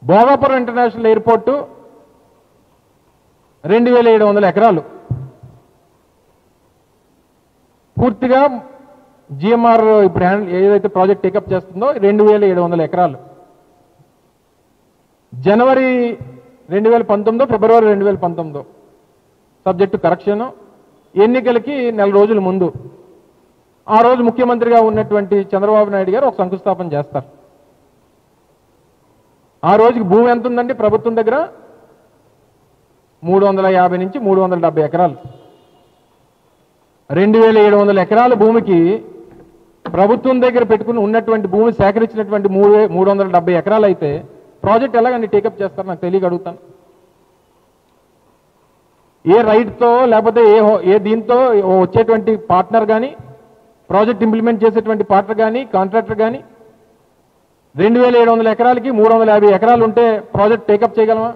Bhogapuram international airport 2700 ఎకరాలు పూర్తిగా GMR ఇప్పుడు ఏదైతే ప్రాజెక్ట్ టేకప్ చేస్తుందో 2700 ఎకరాలు జనవరి 2019 ఫిబ్రవరి 2019 సబ్జెక్టు కరెక్షన్ ఎన్నికలకి నెల రోజుల ముందు ఆ రోజు ముఖ్యమంత్రిగా ఉన్నటువంటి చంద్రబాబు నాయుడు గారు ఒక శంకుస్థాపన చేస్తారు. ఆ రోజుకి భూమి ఎంత ఉందండి ప్రభుత్వం దగ్గర 350 నుంచి 370 ఎకరాలు 2700 ఎకరాల భూమికి ప్రభుత్వం దగ్గర పెట్టుకుని ఉన్నటువంటి భూమి సేకరించినటువంటి 370 ఎకరాలు అయితే ప్రాజెక్ట్ ఎలాగండి టేకప్ చేస్తారు నాకు తెలియక అడుగుతాను. ఏ రైట్తో లేకపోతే ఏ దీంతో వచ్చేటువంటి పార్ట్నర్ కానీ ప్రాజెక్ట్ ఇంప్లిమెంట్ చేసేటువంటి పార్ట్నర్ కానీ కాంట్రాక్టర్ కానీ 2700 ఎకరాలకి 350 ఎకరాలు ఉంటే ప్రాజెక్ట్ టేకప్ చేయగలమా?